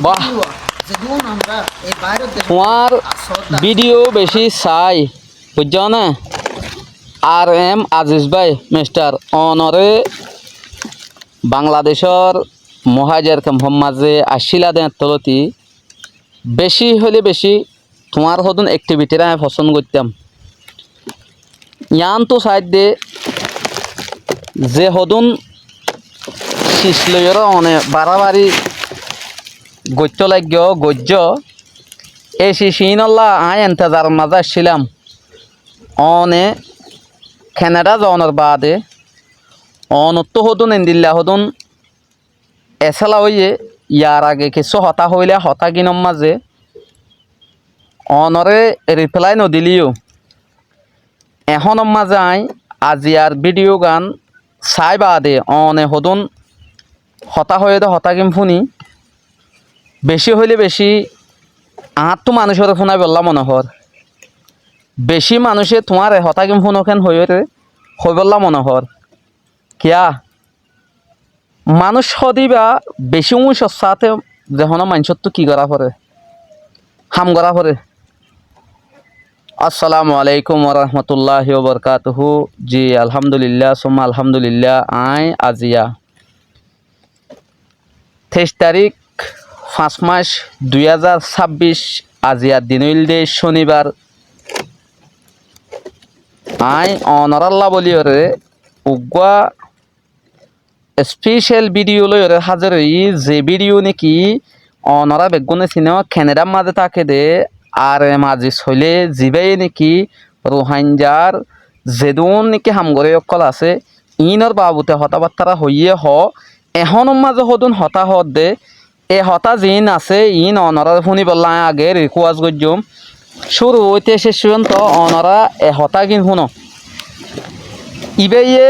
বাহ, তোমার ভিডিও বেশি চাই বুঝছ না। আর এম আজিজ ভাই মিস্টার অনরে বাংলাদেশের মহাজের মাঝে আসিলা দেন তলতি বেশি হলে বেশি তোমার হদুন অ্যাক্টিভিটিরা আমি পছন্দ করতাম। ইয়ান তো সাইড দে যে হদুন শিশলয়ের অনে বাড়াবাড়ি গজ্য লাগ্য গজ্য এই শিশিনল্লা আয় এন্তেজার মাঝে আসছিলাম অনে কানাডা যাওয়ানোর বাদে অনত্য হদুন এন্দিল্লা হদুন এসেলা হইয়ে ইয়ার আগে কিছু হতা হইলে হতা কিনম মাঝে অনরে রিপ্লাই নদিলিও এখন মাঝে আই আজি আর ভিডিও গান চাই বাদে অনে হদুন হতা হয়ে দে হতা কিম শুনি বেশি হইলে বেশি তো মানুষের ফোনাই বললাম মনোহর বেশি মানুষে তোমার হতা কিম ফোনখেন হয়ে বললাম মনোহর কিয়া মানুষ সদিবা বেশি সস্তাতে যখন মানুষের তো কি করা পরে হাম করা পরে। আসসালামু আলাইকুম ওরহমতুল্লাহি ওবরকাতুহু। জি আলহামদুলিল্লাহ সুম্মা আলহামদুলিল্লাহ। আই আজিয়া 23 তারিখ 5 মাস 2026 আজিয়া দিনইল দে শনিবার। আই অনরাল্লা বলিওরে উগুয়া স্পেশাল ভিডিও লইরে হাজার যে ভিডিও নাকি অনরা বেগুনে সিনেমা ক্যানাডার মাঝে থাকে দে আর মাঝে হইলে জিবাই নাকি রোহাঞ্জার যেদুন নাকি হামগরে অকল আছে ইনর বাবুতে হতাবার্তারা হইয়ে এখন মাঝে হদুন হতা হত দে এ হতা জিন আছে ইন অনরা শুনি বললা আগে রিকোয়াজ গজ্জম শুরু হইতে শেষ পর্যন্ত অনরা এ হতা কিন শুনো ইবেয়ে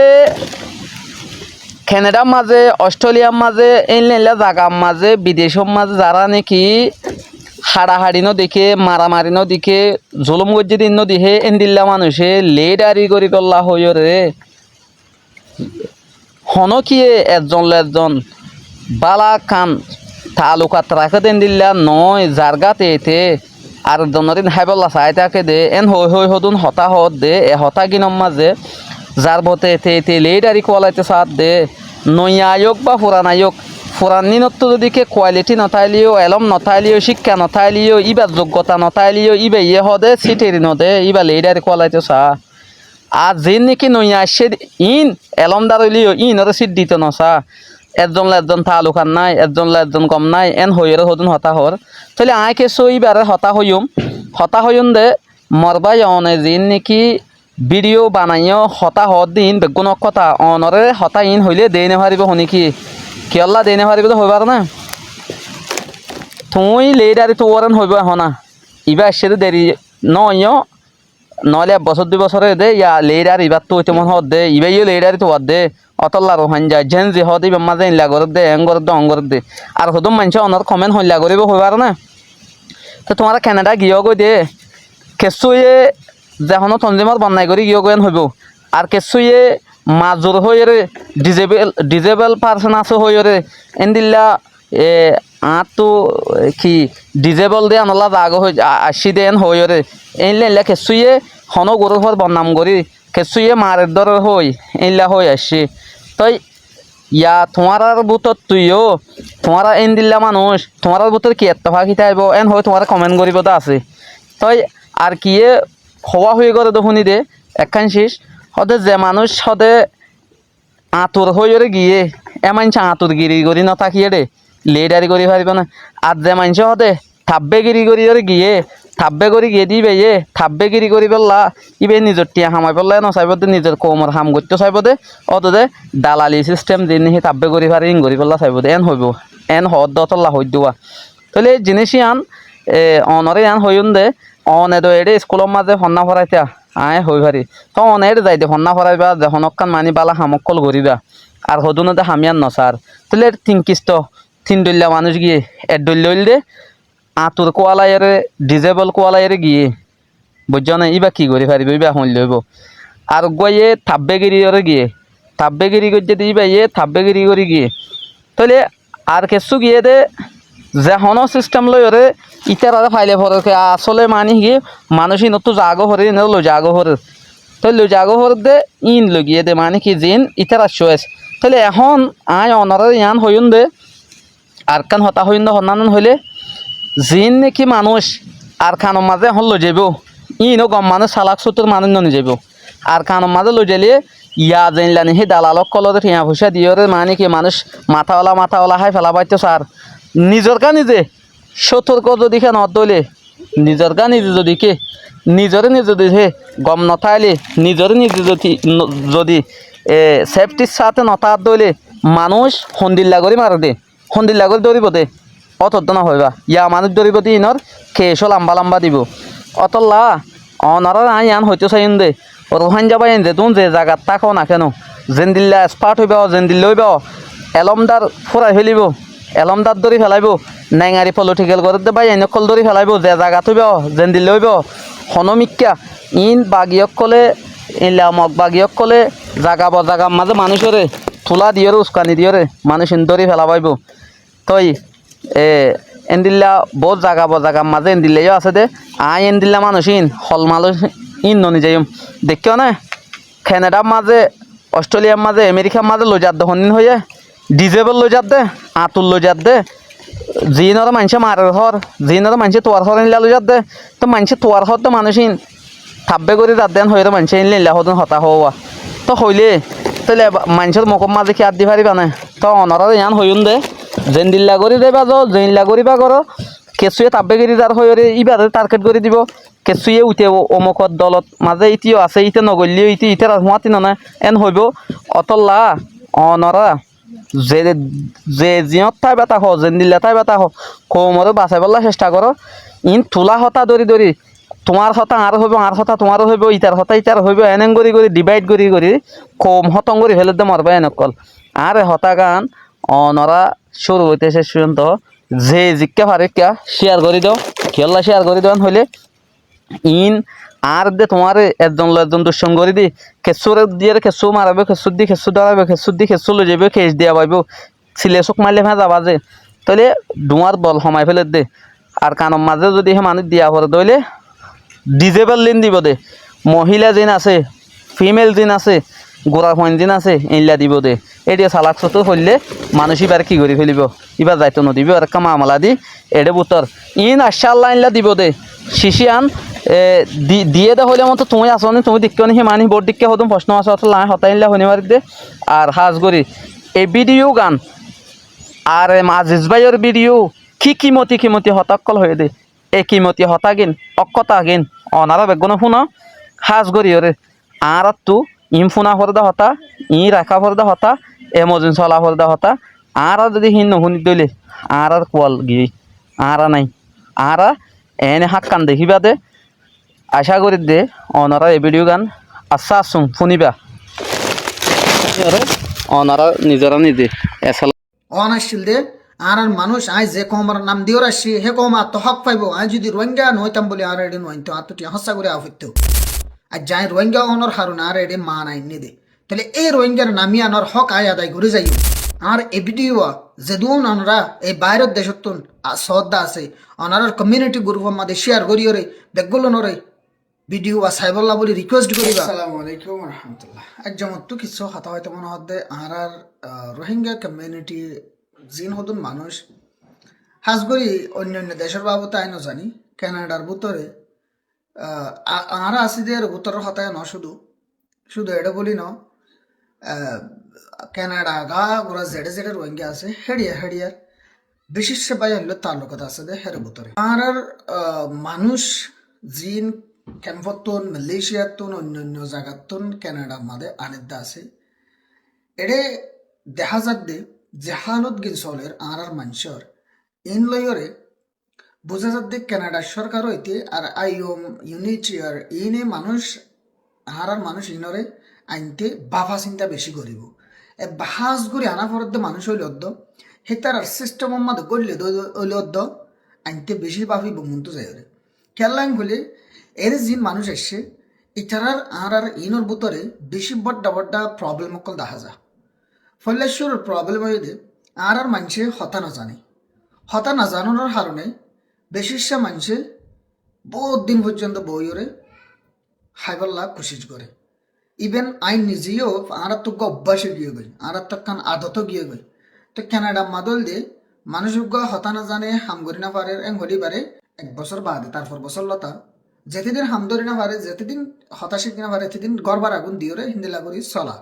কানাডার মাঝে অস্ট্রেলিয়ার মাঝে এনলা জায়গার মাঝে বিদেশের মাঝে যারা নাকি হাড়াহাড়ি নদীকে মারামারি নদীকে জুলুম গজ্জি দিন নদীহে এন্দিল্লা মানুষে লেডারি করি করলা হইয় রে হনকিয়ে একজন বালা কান তালুকাত রাখে দেন দিল্লা নয় জারগাতে এতে আর জনদিন হাইবল্লা চাই তাকে দে এন হই হদুন হতা হত দে এ হতা কিনম মাঝে যার বতে এতে লেডারি কোয়ালাইতে সাথ দে নয়ায়ক বা পুরানায়ক পুরানিনত যদিকে কোয়ালিটি নথাইলিও এলম নথাইলিও শিক্ষা নথাইলিও ইবার যোগ্যতা নথাইলিও ইবে ইয়ে হদে সিটেরি নদে ইবা লেডারি কোয়ালাইতে চা আর যে নাকি নয়া আসছে ইন এলম দাঁড়িলিও ইনরে সিট দিত নসা একজন তালুকান নাই একজন কম নাই এন হইয়ের হদুন হতা হর তাহলে আয় কেসো ইবারে হতা হইম দে মরবাই অনে যে নাকি ভিডিও বানাইও হতা হত দিন বেগুন কথা অনরে হতা ইন হইলে দেই নে পারিব শুনি কি কিয়ল্লা দেই নে পারিব তো হইবার না তুই লেডারি তো ওরেন হইব হনা ইবা আসছে দেরি নয় নহলে 1 বছর 2 বছরে দে ইয়া লেডার ইবার তো হইতে মন হত দে ইবাইও লেডারি তো হত দে অতল্লা রোহান যায় যেন যে হত ইবার মাঝে ইনলা করে দে অঙ্গর দে আর হদম মানুষ অনর কমেন্ট হইলা করিব হইবার না। তো তোমার কানাডা গিয়ে গই দে কেসুয়ে যেখনো তঞ্জিমত বন্যাই করে গিয়ে গেন হইব আর কেসুয়ে মাজুর হইরে ডিজেবল পার্সন আছে হইরে এনদিল্লা তো কি ডিজেবল দে আনলা জাগ হই আসি দেন হইরে এনলা কেসুয়ে হন গরুর হর বন্নাম করি কেসুয়ে মারের দর হই এনলা হই আসি তই ইয়া তোমার বুতত তুইও তোমার এনদিল্লা মানুষ তোমার বুতর কি এত্তফা খিতা আইব এন হই তোমার কমেন্ট করিব তো আছে তই আর কিয়ে হওয়া হয়ে গেলে তো শুনি দে একখান শেষ হদে যে মানুষ হদে আঁতুর হয়ে গিয়ে মানুষ আঁতুর গিরি করি নথাকিয়ে রে লেডারি করি পারিব না আর যে মানুষ হদে থাব্বে গিরি করি গিয়ে থাব্বে করি গিয়ে দিবে থাব্বে গিরি করি পেলা ইবে নিজের টিয়া হামাই পেলা নচাইব দে নিজের কোমর হাম করতে চাইব দে অত দে দালালি সিস্টেম দিন সি থাব্বে করি পারি ইং করি পেলা চাইব দে এন হইব এন হদ দতল্লা হই দেওয়া তাহলে জিনিসই আন অনরে আন হইন দে অনে তো এডে স্কুলের মাঝে হন্না ফরাইতা আয় হই পারি তো অনের যাই দে হন্না ফরাইবা যখন অক্কান মানি বালা হামকল করিবা আর হদুনতে হামিয়ান নসার তাহলে তিনকিস্ত 3 দল্লা মানুষ গিয়ে 1 দল্য হইল দে আঁতুর কোয়ালাইরে ডিজেবল কোয়ালাইরে গিয়ে বুঝছ না ইবা কি করি পারিব ইবা হইল লইব আর গিয়ে থাব্বেগিরিরে গিয়ে থাব্বেগিরি করতে দিবা থাব্বেগিরি করি গিয়ে তাহলে আর কেসু গিয়ে দে যে হন সিস্টেম লই ওরে ইটার আর ফাইলে ফরকে আসলে মানে কি মানুষ ইনত জাগো হরে ইন লো জাগো হরে তো লো জাগো হরে দে ইন লগিয়ে দে মানে কি জিন ইটার আসোস তাহলে এখন আয় অনারে ইয়ান হইন দে আর কান হতা হইন দে হনানন হইলে জিন নাকি মানুষ আর খানোর মাঝে এখন লো যাব ইনো গম মানুষ সালাক সত্তর মানুষ ননি যাব আর খানোর মাঝে লো যাইলে ইয়া জানলানি সেই দালালক কলরে ঠিয়া পয়সা দিয়ে মানে কি মানুষ মাথাওয়ালা হাই ফেলা পাইতো স্যার নিজর কা নিজে সতর্ক যদি খান দলে নিজর কা নিজে যদি কে নিজরে নিজে যদি হে গম নথাইলে নিজরে নিজে যদি সেফটির সাথে নথার দলে মানুষ সন্দিল্লা করে মারে দে সন্দিল্লা করে দৌড়িব দে অত না হইবা ইয়া মানুষ দৌড়িব দি ইনর খেয়েছো লম্বা দিব অতল্লা অনারা আই আন হইতে চাইন দে রোহান যাবাই দে তুন যে জায়গাত তাকো না কেন যেন দিল্লা স্পার্ট হইব যেন দিল্লা হইব এলমদার ফুরাই ফেলিব এলমদার দৌড়ি ফেলাইব নেঙারি পলিটিক্যাল করে দে বাই এনেকল দৌড়ি ফেলাইব যে জায়গাত হইব যেন দিল্লা হইব হনমিক্কা ইন বাগিয়ক কলে ইলামক বাগিয়ক কলে জাগার মাঝে মানুষরে থোলা দিয়ে উস্কানি দিয়ে মানুষ দৌড়ি ফেলাবাইব তই এন্দিল্লা বহুত জাগার মাঝে এন্দিল্লাইও আছে দে আই এন্দিল্লা মানুষ ইন হল মানুষ ইন ননি যাইম দেখিও না কানাডার মাঝে অস্ট্রেলিয়ার মাঝে আমেরিকার মাঝে লই যাত হনিন হয়ে ডিজেবল লই যাত দে আতুল লই যাত দে জিনর মানুষে মারের হর জিনর মানুষে তোয়ার হর নিলা লই যাত দে তো মানুষে তোয়ার হর তো মানুষ ইন থাব্বে করে যাত দেন হয়ে মানুষে ইনলে ইল্লা হদন হতা হওয়া তো হইলে তাহলে মানুষের মুখর মাঝে কি আদি পারিবা না তো অনরা ইয়ান হইন দে যেন দিল্লা করে দেবা যাও জেনলা করিবা করো কেঁচুয়ে তাব্বে গেরি যার হয়ে ইবারে টার্গেট করে দিব কেঁচুয়ে উঠে অমুকত দলত মাঝে ইতিও আছে ইতে নগলিও ইতে রাজমাতি না এন হইব অতল্লা অনরা যে যে জিয়ত তাই বেতা হ যেন দিল্লা তাই বেতা হ কমরে বাঁচাই পেলা চেষ্টা করো ইন থোলা হতা ধরি তোমার হতা আর হইব আর হতা তোমারও হইব ইটার হতা ইটার হইব এনেং করে ডিভাইড করে কম হতং করে ফেলে দে মরবা এনেকল আর হতা গান অনরা শুরু হইতে শেষ পর্যন্ত যে জিজ্ঞা পারে কিয়া শেয়ার করে দাও খেলা শেয়ার করে দেওয়ান হইলে ইন আর দে তোমার একজন দুঃসঙ্গ করে দি খেসুর দিয়ে খেসু মারাবে খেসুর দি খেসু দাঁড়াবে খেসুর দি খেসু লই যাবে খেস দিয়া পাইব সিলে চোখ মারলে ভেঁ যাবা যে তাহলে ডুমার বল সমাই ফেলে দে আর কানের মাঝে যদি সে মানুষ দিয়া পড়ে দইলে ডিজেবল লিন দিব দে মহিলা জিন আছে ফিমেল জিন আছে গোড়ার ফইন জিন আছে এইলা দিব দে এটিয়া চালাক চতো হইলে মানুষ এবার কি করে ফেলিব এবার যাইতো নদিব আর একটা মামলা দি এডে বুতর ইন আশাল্লাহ ইনলা দিব দে শিশি আন দিয়ে দে হইলে মতো তুমি আসো নি তুমি দেখো নি সে মানি বোর্ড দিকে হতুম প্রশ্ন আছে লাই হতাই ইনলা শুনি মারি দে আর হাজ করি এই ভিডিও গান আর আজিজ ভাইয়ের ভিডিও কিমতি হতাকল হয়ে দে এই কিমতি হতা গিন অকতা গিন অনারা বেগুনো শুনো হাজ করি ওরে আর তু ইম ফোনা ফরদা হতা ই রাখা ফরদা হতা এমোজিন চলা ফরদা হতা আর যদি হিন নুশুনি দইলে আর কোয়াল গিয়ে আর নাই আর এনে হাক কান দেখিবা দে আশা করি দে অনারা এই ভিডিও গান আচ্ছা আসুন শুনিবা অনারা নিজরা নিজে এসাল অন আসছিল দে আর মানুষ আই যে কমার নাম দিও আসছি হে কমা তো হক পাইব আই যদি রোহিঙ্গা নইতাম বলে আর এডে নইতো আতুটি হসা করে আফিতো আর যাই রোহিঙ্গা অনর হারুন আর এডে মান আইন দে তাহলে এই রোহিঙ্গার নামি আনর হক আয় আদায় করে যাই আর এ ভিডিও যেদুন অনরা এই বাইরের দেশতুন সদ্দা আছে অনার কমিউনিটি গ্রুপের মধ্যে শেয়ার করিও রে বেগুলো নরে ভিডিও সাইবল্লা বলে রিকোয়েস্ট করিবা আসসালামু আলাইকুম ওয়া রাহমাতুল্লাহ একজন তো কিছু কথা হয়তো মনে হদ্দে আর রোহিঙ্গা কমিউনিটি জিন হদুন মানুষ হাজগরি অন্যান্য দেশের বাবদ আইনও জানি কানাডার ভিতরে আর আসিদের ভিতরের হতায় ন শুধু এটা বলি ন কানাডা গা ওরা জেডে রোহিঙ্গা আছে হেডিয়ার বিশেষ বাই হইলে তালুকাত আছে দে হের ভিতরে আর মানুষ জিন ক্যাম্পতুন মালয়েশিয়াতুন অন্যান্য জায়গাতুন কানাডার মাঝে আনিদ্দা আছে এডে দেখা যাক দে জেহালত গিনসলের আর মানুষের ইন লয়রে বোঝা যাক দে কানাডা সরকার হইতে আর আইওম ইউনিটিয়ার ইনে মানুষ আর মানুষ ইনরে আইনতে বাফা চিন্তা বেশি করিব এ বাহাজ করে আনা পরদ্দে মানুষ হইল অদ্দ হেতার সিস্টেমের মধ্যে গড়লে হইল অদ্দ আইনতে বেশি বাফিব মন্ত যায় খেললাম বলে এর জিন মানুষ এসছে ইতারার আর ইনর ভিতরে বেশি বড্ডা প্রবলেম অকল দেখা যা ফলেশ্বরের প্রবলেম হয়ে দে আর মানুষে হতা না জানে হতা না জানানোর কারণে বেশিরশা মানুষে বহুত দিন পর্যন্ত বইরে হাইবাল্লা কোশিশ করে ইভেন আইন নিজেও আর তো অভ্যাসে গিয়ে গই আর তো কান আদত গিয়ে গই তো কানাডা মাদল দিয়ে মানুষ হতা না জানে হাম করি না পারে এং হলি পারে 1 বছর বাদে তারপর বছর লতা যেতেদিন হাম ধরি না পারে যেতেদিন হতাশে কিনা পারে সেদিন গড়বার আগুন দিয়ে হিন্দিলা করি চলা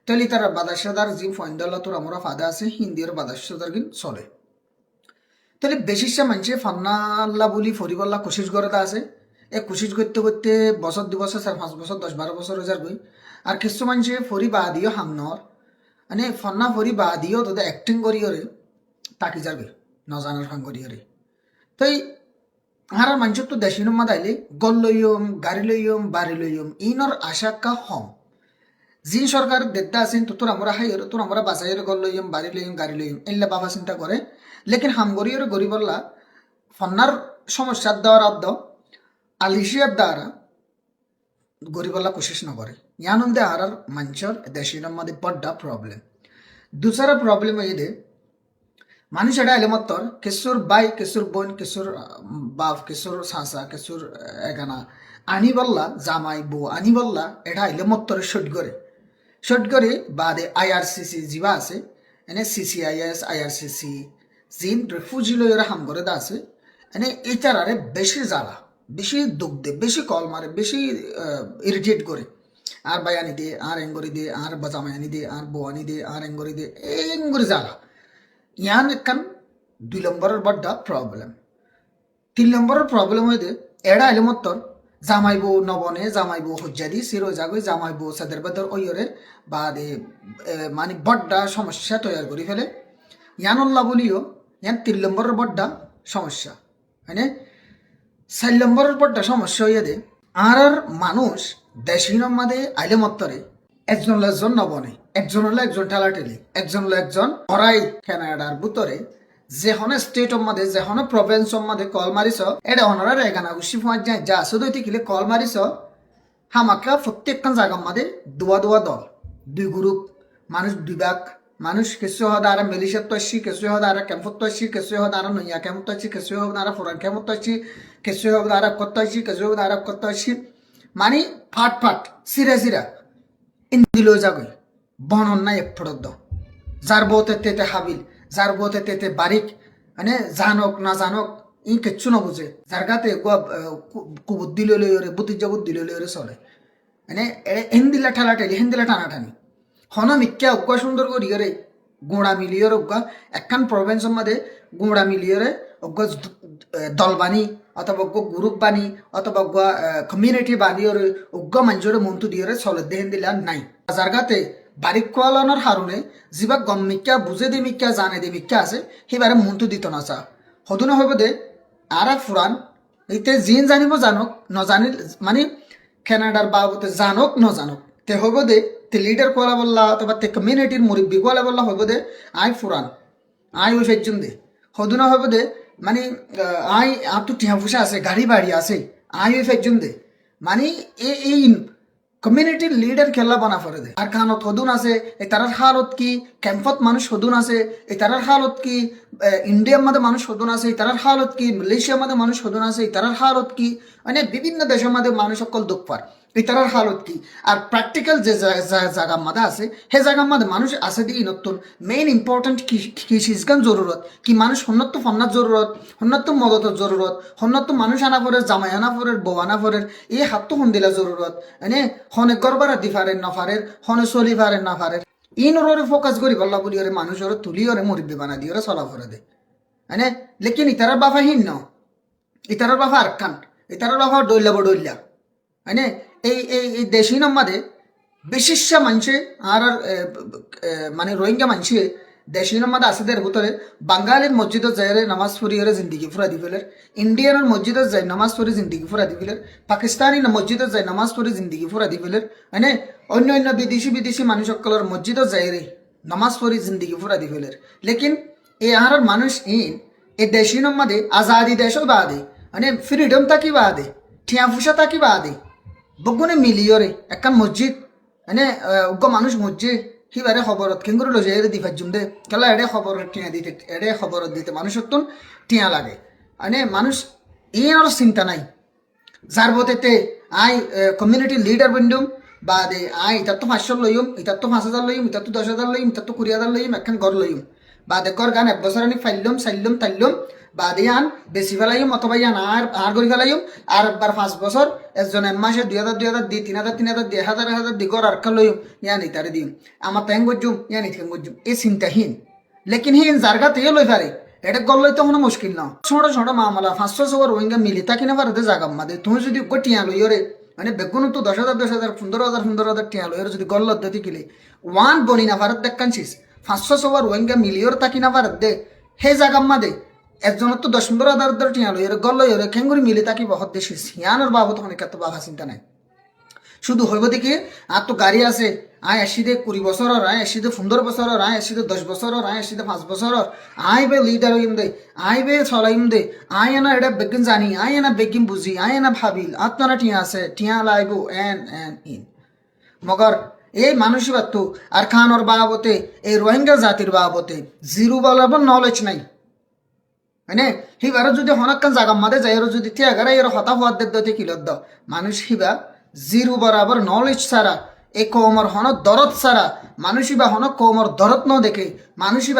তাহলে তার বাদাসাদার যে ফয়ন্দলা তোর আমরা ফাদা আছে হিন্দির বাদাসাদার কিন্তু চলে তাহলে বেশিরশা মানুষে ফান্নাল্লা বলি ফরিবল্লা কোশিশ করে আছে এ কোশিশ করতে করতে বছর 2 বছর 4-5 বছর 10-12 বছর হাজার গই আর কিছু মানুষে ফরি বা দিও হামনর মানে ফন্না ফরি বা দিও তোদের অ্যাক্টিং করিওরে তাকি যাবে নজানার ফাং করিওরে তাই আর মানুষ তো দেশির মাদ আইলে গল লইম গাড়ি লইম বাড়ি লইম ইনর আশাকা হম যি সরকার দেদ্দা আছেন তো তোর আমরা হাই তোর আমরা বাসাইয়ের গল লইম বাড়ি লইম গাড়ি লইম এল্লা বাবা চিন্তা করে লেকিন হামগরিয়র গরিবল্লা ফন্নার সমস্যার দেওয়ার আব্দ আলিশিয়ার দ্বারা গরিবল্লা কোশিশ নকরে ইয়ানন্দে আর মানুষের দেশের মধ্যে বড্ডা প্রবলেম দুসরা প্রবলেম এই মানুষ এটা এলে মতর কেসুর বাই কেসুর বোন কেসুর বাপ কেসুর সাসা কেসুর এগানা আনি বললা জামাই বউ আনি বললা এটা এলে মতর শট করে বাদে আইআরসিসি জিবা আছে এনে সিসিআইএস আইআরসিসি জিন রেফিউজি লইরা হাম করে দা আছে এনে এইটারে বেশি জ্বালা বেশি দুঃখ দে বেশি কল মারে বেশি ইরিটেট করে আর বাই আনি দে আর এঙ্গরি দে আর জামাই আনি দে আর বউ আনি দে আর এঙ্গরি দে এঙ্গরি জ্বালা ইয়ান একান 2 নম্বরের বড্ডা প্রবলেম 3 নম্বরের প্রবলেম হইতে এড়া এলে মতর জামাই বউ নবনে জামাই বউ হজ্জাদি সিরো জাগই জামাই বউ সাদের বদর ওইরে বাদে মানে বড্ডা সমস্যা তৈরি করে ফেলে ইয়ানল্লা বলিও ইয়ান 3 নম্বরের বড্ডা সমস্যা মানে 4 নম্বরের বড্ডা সমস্যা হইয়া দে আর মানুষ দেশিন মাদে আইলে মত্তরে একজন একজন নবনে একজন হলো একজন ঠেলাঠেলি একজন হলো একজন অরাই কানাডার ভিতরে যে হনে স্টেট মাদে যে হনে প্রভিন্স মাদে কল মারিছ এটা অনারার এগানা গুছি ফুয়ার যায় যা শুধু কিলে কল মারিছ হামাকা প্রত্যেকটা জায়গা মাদে দুয়া দল 2 গ্রুপ মানুষ 2 ভাগ মানুষ কিছু হদ আর মিলিশিয়াত তৈছি কিছু হদ আর ক্যাম্পত তৈছি কিছু হদ আর নইয়া ক্যাম্পত তৈছি কিছু হদ আর ফরান ক্যাম্পত তৈছি কিছু হদ আর কত তৈছি কিছু হদ আর কত তৈছি মানে ফাট সিরা ইন্দিলো যাগই বনন নাই এক ফড়দ যার বউতে তেতে হাবিল যার বউতে তেতে বারিক মানে জানক না জানক ই কিচ্ছু না বুঝে যার গাতে কুবুদ্ধি লইরে বুদ্ধি বুদ্ধি লইরে চলে মানে হিন্দিলা ঠেলাঠেলি হিন্দিলা টানাটানি হন মিক্কা অজ্ঞা সুন্দর করিয়রে গোড়া মিলিয়র অজ্ঞা একখান প্রভিন্সের মধ্যে গোড়া মিলিয়রে অজ্ঞা দল বানি অথবা অজ্ঞ গ্রুপ বানি অথবা অজ্ঞ কমিউনিটি বানিয়রে অজ্ঞ মানুষরে মন্তু দিয়রে চলে দেহেন দিলা নাই যার গাতে বারিক কোয়ালানোর হারণে যিবা গম মিক্কা বুঝে দি মিক্কা জানে দি মিক্কা আছে সেইবারে মন্তু দিত না চা সদুনা হইব দে আর ফুরান এইতে জিন জানিব জানক নজানিল মানে কানাডার বাবতে জানক নজানক তে হইব দে তে লিডার কোয়ালা বললা অথবা তে কমিউনিটির মুরব্বী কোয়ালা বললা হইব দে আই ফুরান আই ওই ফেজুন দে সদুনা হইব দে মানে আই আর তো টিহা ফুসা আছে গাড়ি বাড়ি আছে আই ওই ফেজুন দে মানে এই কমিউনিটির লিডার খেলা বানা ফরে দে আর কানত সদুন আছে এই তারার হালত কি ক্যাম্পত মানুষ সদুন আছে এই তারার হালত কি ইন্ডিয়ার মধ্যে মানুষ সদুন আছে এই তারার হালত কি মালয়েশিয়ার মধ্যে মানুষ সদুন আছে এই তারার হালত কি মানে বিভিন্ন দেশের মধ্যে মানুষ সকল দুঃখ পার এই তারার হালত কি আর প্র্যাকটিক্যাল যে জায়গার মধ্যে আছে সেই জায়গার মধ্যে মানুষ আছে দিয়ে নতুন মেইন ইম্পর্টেন্ট কৃষিগান জরুরত কি মানুষ হন্নত ফন্নার জরুরত হন্নত মদতের জরুরত হন্নত মানুষ আনা পরের জামাই আনা পরের বউ আনা পরের এই হাতটো হন্দিলা জরুরত মানে হনে গড়বার দি ফারেন না ফারের হনে চলি ফারেন না ফারের ইনরে ফোকাস করি বল্লা বলি ওরে মানুষের তুলি ওরে মুরব্বী বানা দিয়ে ওরা চলা ফরে দে মানে লেকিন ইতারার বাফা হিন ন ইতারার বাফা আর খান ইতারার বাফা ডইলা মানে এই দেশি নম্মাদে বিশিষ্য মানুষে আর মানে রোহিঙ্গা মানুষে দেশি নম্মাদে আসেদের ভিতরে বাঙালির মসজিদত যাই নামাজ পড়িয়ে জিন্দগি ফুরা দি ফেলের ইন্ডিয়ানের মসজিদত যাই নামাজ পড়ি জিন্দগি ফুরা দি ফেলের পাকিস্তানি মসজিদত যাই নামাজ পড়ি জিন্দগি ফুরা দি ফেলের মানে অন্য বিদেশি মানুষ সকলের মসজিদত যাই রে নামাজ পড়ি জিন্দগি ফুরা দি ফেলের লেকিন এই আর মানুষ এই দেশি নম্মাদে আজাদি দেশও বাদে মানে ফ্রিডম তাকি বাদে ঠিয়া ফুসা তাকি বাদে বগুনে মিলিয়রে একখান মসজিদ মানে উগ্র মানুষ মসজিদ হিবারে খবরত কেঙ্গুর লজে এর দি ফাজুম দে কেলা এড়ে খবর টিয়া দিতে এড়ে খবরত দিতে মানুষের তুন টিয়া লাগে মানে মানুষ এর চিন্তা নাই যার বতেতে আই কমিউনিটি লিডার বন্ধুম বা দে আই ইতার তো 500 লইম ইতার তো 5000 লইম ইতার তো 10,000 লইম ইতার তো 20,000 লইম একখান ঘর লইম বা দে ঘর গান এক বছর আনি ফাইললাম সাইললাম তাইললাম বা দে আন বেশি ফেলাইম অথবা ইয়ান আর গড়ি ফেলাইম আর একবার 5 বছর একজন মাসে 2,000 দি 3,000 দি 1,000 দি ঘর আর কা লইম ইয়ান ইতারে দিম আমার তাইং গজুম ইয়ান ইতাং গজুম এ চিন্তাহীন লেকিন হিন জারগা তেও লই পারে এটা গল লইতে কোনো মুশকিল না ছোট ছোট মামলা 500 রোহিঙ্গা মিলি তা কিনা পারে জায়গা মাদে তুমি যদি টিয়া লইরে মানে বেগুন তো 10,000 15,000 টিয়া লইরে যদি গল লদ্দতি কিলে ওয়ান বনি না ভারত দেখানছিস 500 রোহিঙ্গা মিলিয়র তা কিনা ভারত দে হে জায়গা মাদে একজন তো 10,000 টিয়া লইরে গল লইরে খেঙ্গুরি মিলি তাকি বহুত দেশি সিয়ানোর বাবদ অনেক এত বাবা চিন্তা নাই শুধু হইব দেখি আর তো গাড়ি আছে আয় আসি দে 20 বছরের আয় আসি দে 15 বছরের আয় আসি দে 10 বছরের আয় আসি দে 5 বছরের আয় বে লিডার হইম দে আয় বে চলাইম দে আয় না এটা বেগিন জানি আয় না বেগিন বুঝি আয় না ভাবিল আপনারা টিয়া আছে টিয়া লাইব এন ইন মগর এই মানুষই বাত্তু আর খানোর বাবতে এই রোহিঙ্গা জাতির বাবতে জিরো বলাবর নলেজ নাই মানে হিবারও যদি হনকান জাগা মাদে যাই যদি তিয়াগারা এর হতা হওয়ার দিতে কিলদ মানুষ হিবা জিরো বরাবর নলেজ ছাড়া এ কমর হন দরদ ছাড়া মানুষই বা হন কমর দরদ ন দেখে মানুষই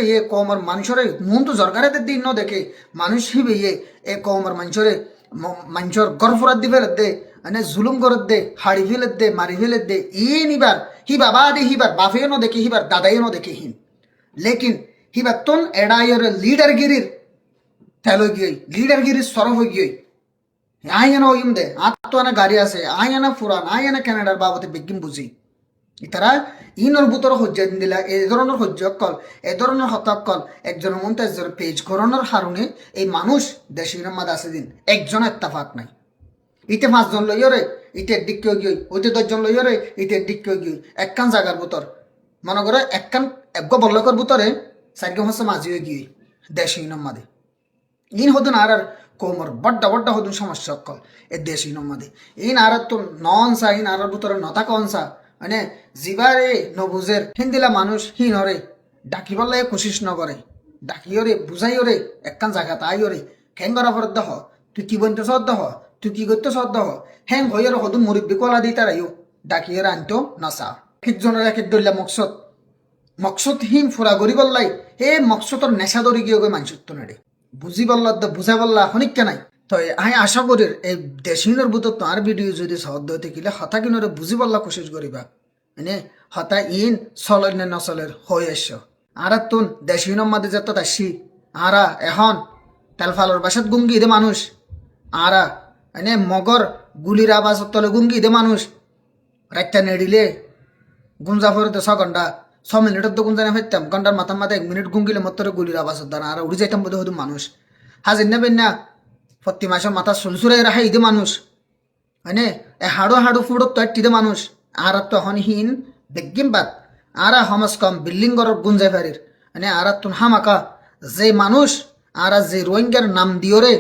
ইয়ে কমর মানুষরে মন তো জরগারে দিন ন দেখে মানুষই ইয়ে এ কমর মানুষর গর্ফরাত দি ফেলত দে মানে জুলুম করত দে হাড়ি ফেলত দে মারি ফেলত দে হিবার হিবা বাদে হিবার বাফেও ন দেখে হিবার দাদাইও ন দেখে হিন লেকিন হিবার তোন এডাইয়ের লিডারগিরির তেলো গিয়ে লিডারগিরির সরফ গিয়ে আয়না ওইম দে আত্ম আনা গাড়ি আছে আয়না ফুরান আয়না কানাডার বাবতে বেগিম বুঝি ইতারা ইনর বুতর হজ্জা দিন দিলা এ ধরনের হজ্জ কল এ ধরনের হতাক কল একজনের মন একজনের পেজ করোনার হারণে এই মানুষ দেশের মাদ আছে দিন একজন এত্তাফাক নাই ইতে 5 জন লইরে ইতে ডিক্কে গিয়ে ওইতে 10 জন লইরে ইতে ডিক্কে গিয়ে একখান জায়গার বুতর মনে করে একখান এক বল্লকর বুতরে সাইড হচ্ছে মাঝি গিয়ে দেশের মাদে ইন হদুন আর কোমর বড্ডা বড্ডা হদুন সমস্যা কল এ দেশি নমাদে ইন আর তো ননসা ইন আর ভিতরে নতা কনসা মানে জিবারে নবুজের হিন্দিলা মানুষ হিনরে ডাকিবলে কোশিশ নকরে ডাকিওরে বুঝাইওরে একখান জায়গা তাইওরে খেং করা ফরত দহ তুই কি বলতে সদ্দ হ তুই কি করতে সদ্দ হ হ্যাং হইয়ের হদুন মুরব্বী কলা দিতে রাইও ডাকিয়ের আনতো নসা একজনের এক দলিয়া মকসদ হিম ফুরা গরি বললাই হে মকসদর নেশা দরি গিয়ে গই মানুষ তো নেড়ে বুঝি বললা বুঝা বললা হনিক নাই তো আমি আশা করি এই দেশিনের বুত তার ভিডিও যদি সহজ হইতে গেলে হতা কিনরে বুঝি বললা কোশিশ করিবা মানে হতা ইন চলের নে নচলের হয়ে এস আর তুন দেশিনের মাঝে যত আসি আরা এখন তেলফালর বাসাত গুঙ্গি দে মানুষ আরা মানে মগর গুলির আবাস তলে গুঙ্গি দে মানুষ রাইতা নেড়িলে গুঞ্জা ফরে 6 ঘন্টা 6 মিনিটের তো গুঞ্জা না ফেরতাম ঘন্টার মাথার মাথায় 1 মিনিট গুঙ্গিলে মত্তরে গুলির আবাস দ্বারা আর উড়ি যাইতাম বোধ হতো মানুষ হাজির নেবেন না প্রতি মাসে মাথা সুলসুরে রাখা ইদে মানুষ মানে এ হাড়ো ফুড়ো তো একটি মানুষ আর তো এখন হিন বেগিম বাদ আর হমস কম বিল্ডিং গড় গুঞ্জাই ফারির মানে আর তুন হামাকা যে মানুষ আর যে রোহিঙ্গার নাম দিওরে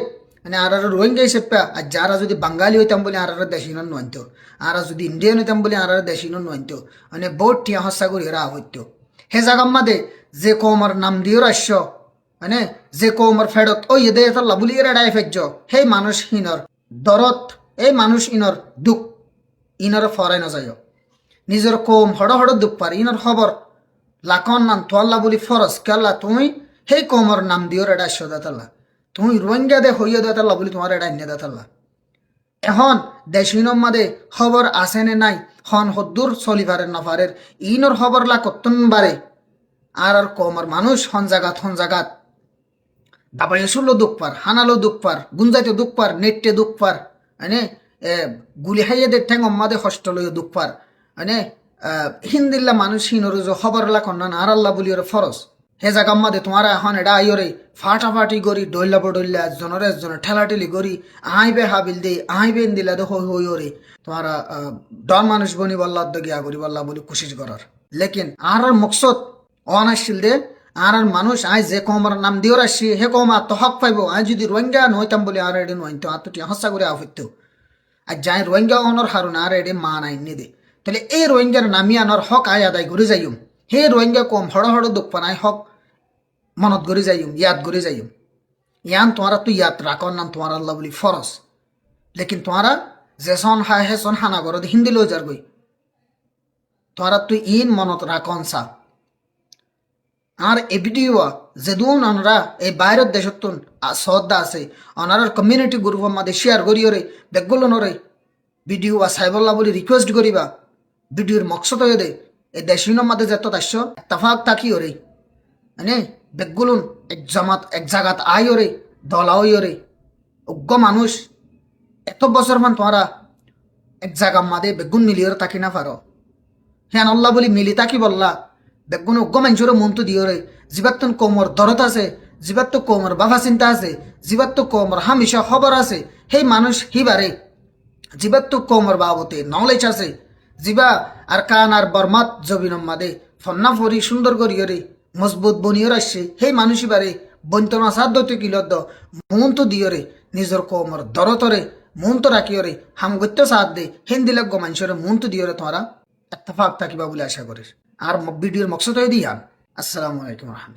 মানে আর রোহিঙ্গা হিসেবে আর যারা যদি বাঙালি হইতাম বলে আর দেশিন নয়তো আর যদি ইন্ডিয়ান হইতাম বলে আর দেশিন নয়তো মানে বহুত টিয়া হসা করি এরা হইতো হে জাগাম মাদে যে কমর নাম দিও রাস্য মানে যে কমর ফেরত ওই দে তাল্লা বলি এরা ডাই ফেজ্য হে মানুষ হিনর দরদ এই মানুষ ইনর দুঃখ ইনর ফরাই না যায় নিজের কম হড় দুঃখ পার ইনর খবর লাখন নাম তোয়াল্লা বলি ফরস কেল্লা তুমি সেই কমর নাম দিও রেডা দাতাল্লা তুমি রোহিঙ্গা দে হইয়া দাতাল্লা বলি তোমার এটা এনে দাতাল্লা এখন দেশিনম মাদে খবর আছে নে নাই হন হদ্দুর চলিভারের নফারের ইনর খবর লা কত্তন বারে আর কমর মানুষ হন জাগাত দাবাই শুনলো দুঃখ পার হানালো দুঃখ পার গুঞ্জাইতে দুঃখ পার নেটে দুঃখ পার মানে গুলি হাইয়ে দে ঠ্যাং অম্মাদে হষ্ট লইয়া দুঃখ পার মানে হিন্দিল্লা মানুষ হিনর খবর লা কন্যা আর আল্লাহ বলি ওর ফরস হে জাগাম মাদে তোমার এখন এটা আইরে ফাটাফাটি করি ডইল্লা বডইল্লা একজনের ঠেলাঠেলি করি আইবে হাবিল দে আইবে দিলা দে হই ওরে তোমার ডন মানুষ বনি বল্লা গিয়া করি বল্লা বলি কোশিশ করার লেকিন আর মকসদ অনাশীল দে আর মানুষ আই যে কমর নাম দিও আসছি হে কমা তো হক পাইব আই যদি রোহিঙ্গা নইতাম বলে আর এডে নইতো আর তো টিয়া হসা করে আফিত আর যাই রোহিঙ্গা অনর হারুন আর এডে মা নাই নে দে তাহলে এই রোহিঙ্গার নামি আনার হক আয় আদায় করে যাইম হে রোহিঙ্গা কম হড় হড় দুঃখ পানায় হক মনত করে যাইম ইয়াদ করে যাইম ইয়ান তোমারা তো ইয়াদ রাখর নাম তোমার আল্লাহ বলি ফরস লেকিন তোমারা যেসন হা হেসন হানা করো হিন্দি লো যার গই তোমারা তুই ইন মনত রাখন সা আর এ ভিডিও যেদুন অনরা এই বাইরের দেশতুন সদ্দা আছে অনারার কমিউনিটি গ্রুপের মাঝে শেয়ার করিওরে বেগগুলো নরে ভিডিও সাইবল্লা বলি রিকোয়েস্ট করিবা ভিডিওর মকসদ হয়ে দে এই দেশিনের মাঝে যেত দাস্য তাফাক তাকি ওরে মানে বেগগুলুন এক জামাত এক জাগাত আই ওরে দলা ওরে উগ্র মানুষ এত বছর মান তোমরা এক জায়গার মাঝে বেগুন মিলিয়ে তাকি না পারো হ্যাঁ আল্লাহ বলি মিলি তাকি বললা বেগুন উগ্র মানুষের মন তো দিও রে জিবাত তো কোমর দরদ আছে জিবাত তো কোমর বাবা চিন্তা আছে জিবাত তো কোমর হামিশা খবর আছে সেই মানুষ হিবারে জিবাত তো কোমর বাবতে নলেজ আছে জিবা আর কান আর বরমাত জবিনম মাদে ফন্না ফরি সুন্দর করিও রে মজবুত বনিও আসছে সেই মানুষ হিবারে বন্তনা সাধ্য কিলত মন তো দিও রে নিজের কোমর দরতরে মন তো রাখিও রে হামগত্য সাথ দে হিন্দি লগ্য মানুষের মন তো দিও রে তোমরা ইত্তেফাক থাকিবা বলে আশা করিস আর ভিডিওর মকসদ হয়ে দিয়ান আসসালামু আলাইকুম রহমতুল্লাহ